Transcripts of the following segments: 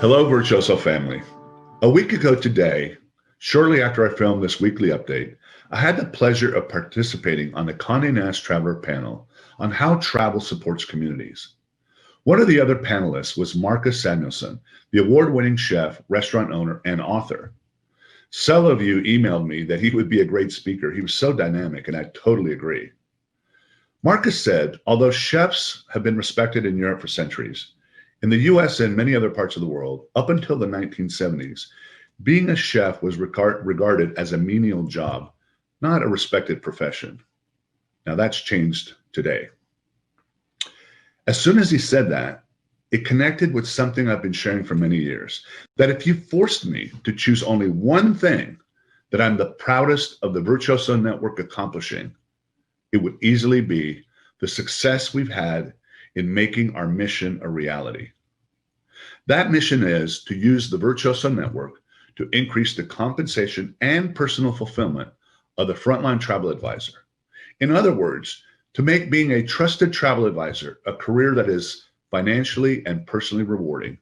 Hello, Virtuoso family. A week ago today, shortly after I filmed this weekly update, I had the pleasure of participating on the Condé Nast Traveler panel on how travel supports communities. One of the other panelists was Marcus Samuelsson, the award-winning chef, restaurant owner, and author. Several of you emailed me that he would be a great speaker. He was so dynamic, and I totally agree. Marcus said, although chefs have been respected in Europe for centuries, in the US and many other parts of the world, up until the 1970s, being a chef was regarded as a menial job, not a respected profession. Now that's changed today. As soon as he said that, it connected with something I've been sharing for many years, that if you forced me to choose only one thing that I'm the proudest of the Virtuoso Network accomplishing, it would easily be the success we've had in making our mission a reality. That mission is to use the Virtuoso Network to increase the compensation and personal fulfillment of the frontline travel advisor. In other words, to make being a trusted travel advisor a career that is financially and personally rewarding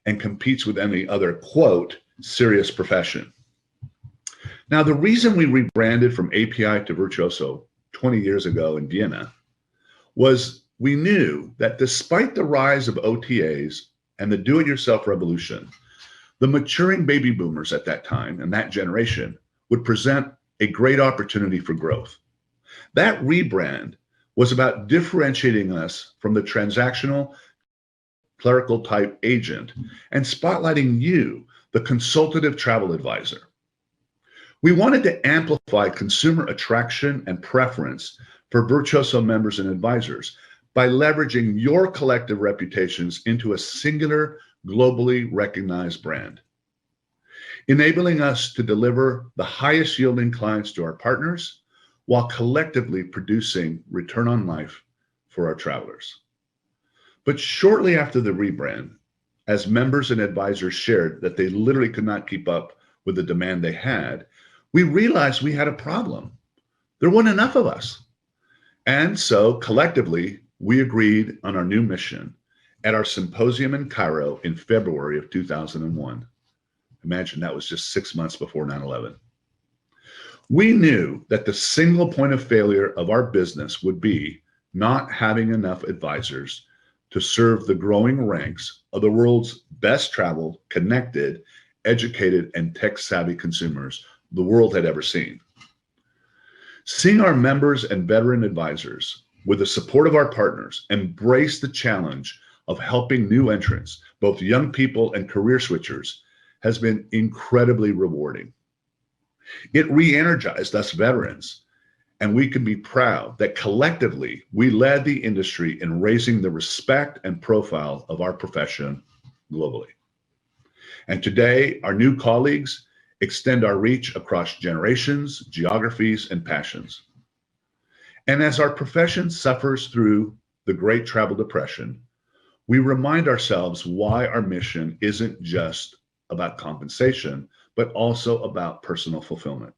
and competes with any other, quote, serious profession. Now, the reason we rebranded from API to Virtuoso 20 years ago in Vienna was we knew that despite the rise of OTAs and the do-it-yourself revolution, the maturing baby boomers at that time and that generation would present a great opportunity for growth. That rebrand was about differentiating us from the transactional clerical type agent and spotlighting you, the consultative travel advisor. We wanted to amplify consumer attraction and preference for Virtuoso members and advisors by leveraging your collective reputations into a singular, globally recognized brand, enabling us to deliver the highest yielding clients to our partners while collectively producing return on life for our travelers. But shortly after the rebrand, as members and advisors shared that they literally could not keep up with the demand they had, we realized we had a problem. There weren't enough of us. And so collectively, we agreed on our new mission at our symposium in Cairo in February of 2001. Imagine that was just 6 months before 9/11. We knew that the single point of failure of our business would be not having enough advisors to serve the growing ranks of the world's best traveled, connected, educated, and tech-savvy consumers the world had ever seen. Seeing our members and veteran advisors, with the support of our partners, embrace the challenge of helping new entrants, both young people and career switchers, has been incredibly rewarding. It re-energized us veterans, and we can be proud that collectively we led the industry in raising the respect and profile of our profession globally. And today, our new colleagues extend our reach across generations, geographies, and passions. And as our profession suffers through the Great Travel Depression, we remind ourselves why our mission isn't just about compensation, but also about personal fulfillment.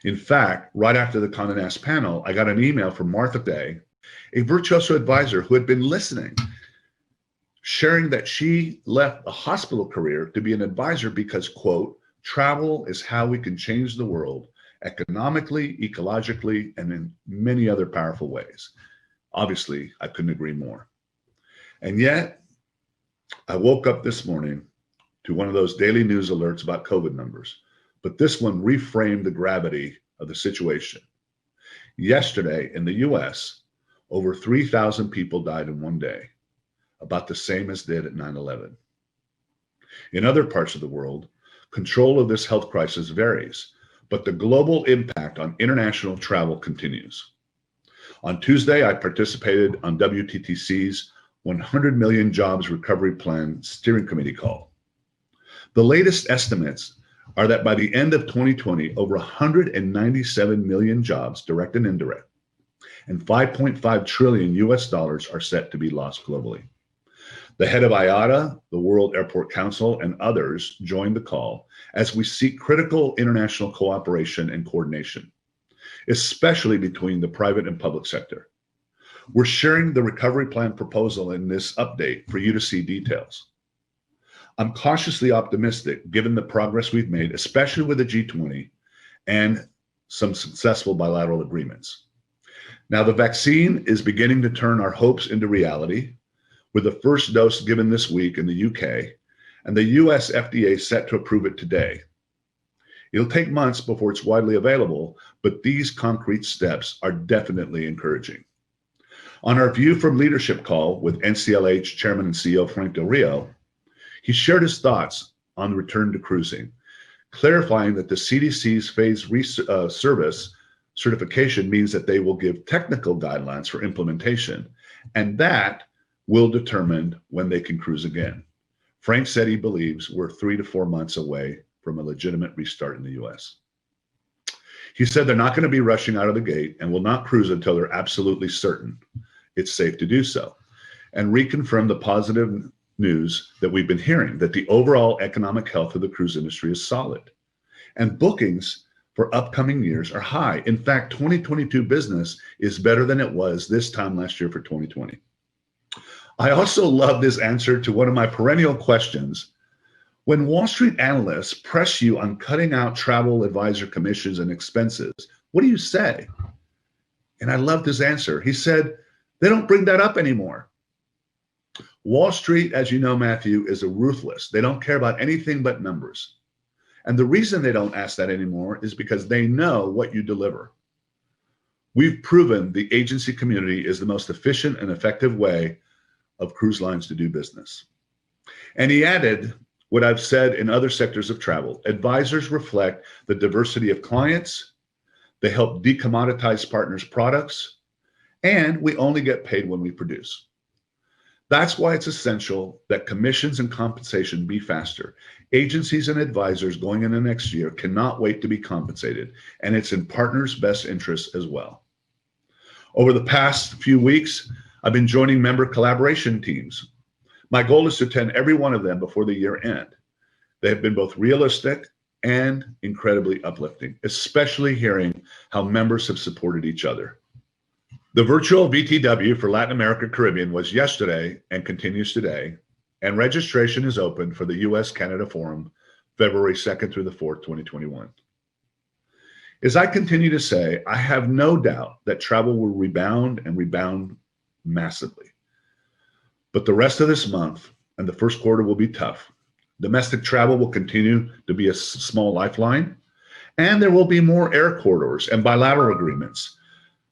In fact, right after the Condé Nast panel, I got an email from Martha Day, a Virtuoso advisor who had been listening, sharing that she left a hospital career to be an advisor because, quote, travel is how we can change the world economically, ecologically, and in many other powerful ways. Obviously, I couldn't agree more. And yet, I woke up this morning to one of those daily news alerts about COVID numbers, but this one reframed the gravity of the situation. Yesterday in the US, over 3,000 people died in one day, about the same as did at 9/11. In other parts of the world, control of this health crisis varies, but the global impact on international travel continues. On Tuesday, I participated on WTTC's 100 Million Jobs Recovery Plan Steering Committee call. The latest estimates are that by the end of 2020, over 197 million jobs, direct and indirect, and 5.5 trillion US dollars are set to be lost globally. The head of IATA, the World Airport Council, and others joined the call as we seek critical international cooperation and coordination, especially between the private and public sector. We're sharing the recovery plan proposal in this update for you to see details. I'm cautiously optimistic given the progress we've made, especially with the G20 and some successful bilateral agreements. Now, the vaccine is beginning to turn our hopes into reality, with the first dose given this week in the UK, and the US FDA set to approve it today. It'll take months before it's widely available, but these concrete steps are definitely encouraging. On our View from Leadership call with NCLH Chairman and CEO Frank Del Rio, he shared his thoughts on the return to cruising, clarifying that the CDC's phased service certification means that they will give technical guidelines for implementation, and that will determine when they can cruise again. Frank said he believes we're 3 to 4 months away from a legitimate restart in the US. He said they're not going to be rushing out of the gate and will not cruise until they're absolutely certain it's safe to do so, and reconfirmed the positive news that we've been hearing, that the overall economic health of the cruise industry is solid, and bookings for upcoming years are high. In fact, 2022 business is better than it was this time last year for 2020. I also love this answer to one of my perennial questions. When Wall Street analysts press you on cutting out travel advisor commissions and expenses, what do you say? And I love this answer. He said, they don't bring that up anymore. Wall Street, as you know, Matthew, is ruthless. They don't care about anything but numbers. And the reason they don't ask that anymore is because they know what you deliver. We've proven the agency community is the most efficient and effective way of cruise lines to do business. And he added what I've said in other sectors of travel. Advisors reflect the diversity of clients. They help decommoditize partners' products. And we only get paid when we produce. That's why it's essential that commissions and compensation be faster. Agencies and advisors going into next year cannot wait to be compensated, and it's in partners' best interests as well. Over the past few weeks, I've been joining member collaboration teams. My goal is to attend every one of them before the year end. They have been both realistic and incredibly uplifting, especially hearing how members have supported each other. The virtual VTW for Latin America Caribbean was yesterday and continues today, and registration is open for the US-Canada Forum, February 2nd through the 4th, 2021. As I continue to say, I have no doubt that travel will rebound and rebound massively. But the rest of this month and the first quarter will be tough. Domestic travel will continue to be a small lifeline, and there will be more air corridors and bilateral agreements,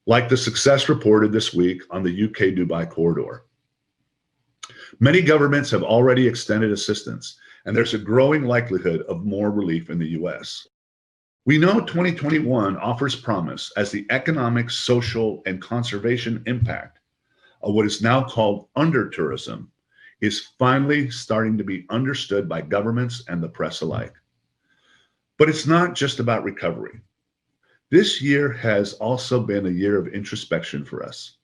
like the success reported this week on the UK-Dubai corridor. Many governments have already extended assistance, and there's a growing likelihood of more relief in the US. We know 2021 offers promise as the economic, social, and conservation impact of what is now called under-tourism is finally starting to be understood by governments and the press alike. But it's not just about recovery. This year has also been a year of introspection for us.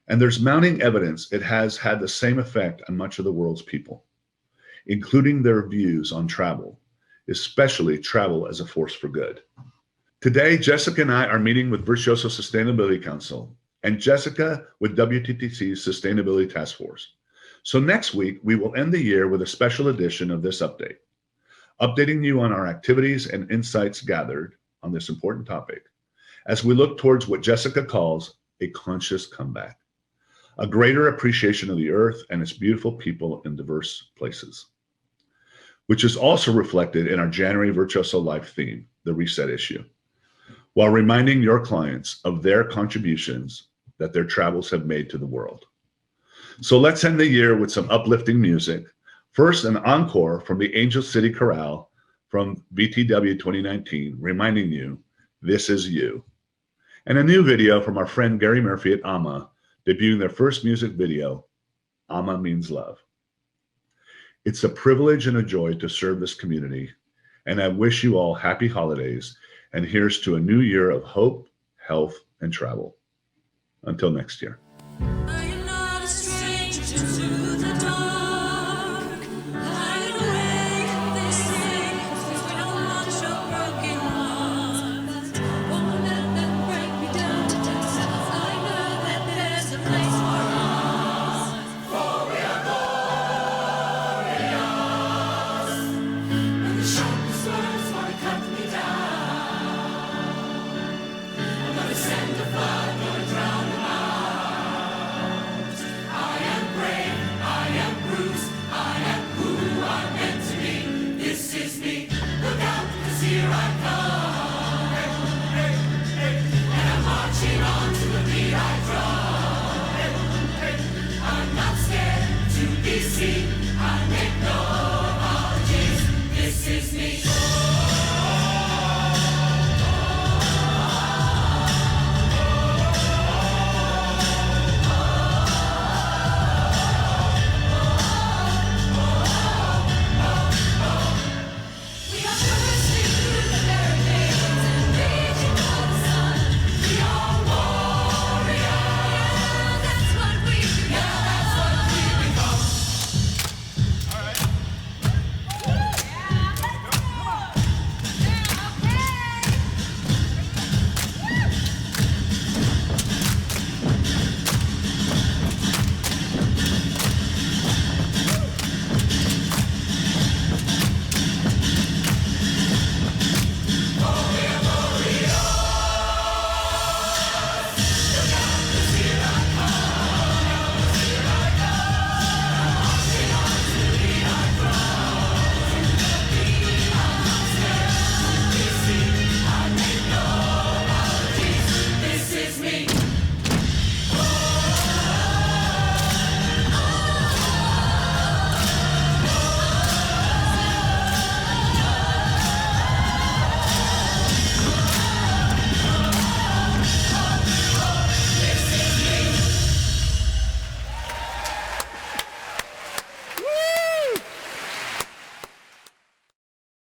And there's mounting evidence it has had the same effect on much of the world's people, including their views on travel, especially travel as a force for good. Today, Jessica and I are meeting with Virtuoso Sustainability Council and Jessica with WTTC's Sustainability Task Force. So next week, we will end the year with a special edition of this update, updating you on our activities and insights gathered on this important topic as we look towards what Jessica calls a conscious comeback, a greater appreciation of the earth and its beautiful people in diverse places, which is also reflected in our January Virtuoso Life theme, the Reset issue, while reminding your clients of their contributions that their travels have made to the world. So let's end the year with some uplifting music. First, an encore from the Angel City Chorale from VTW 2019, reminding you, this is you. And a new video from our friend Gary Murphy at AMA, debuting their first music video, AMA Means Love. It's a privilege and a joy to serve this community, and I wish you all happy holidays, and here's to a new year of hope, health, and travel. Until next year. Are you not a stranger to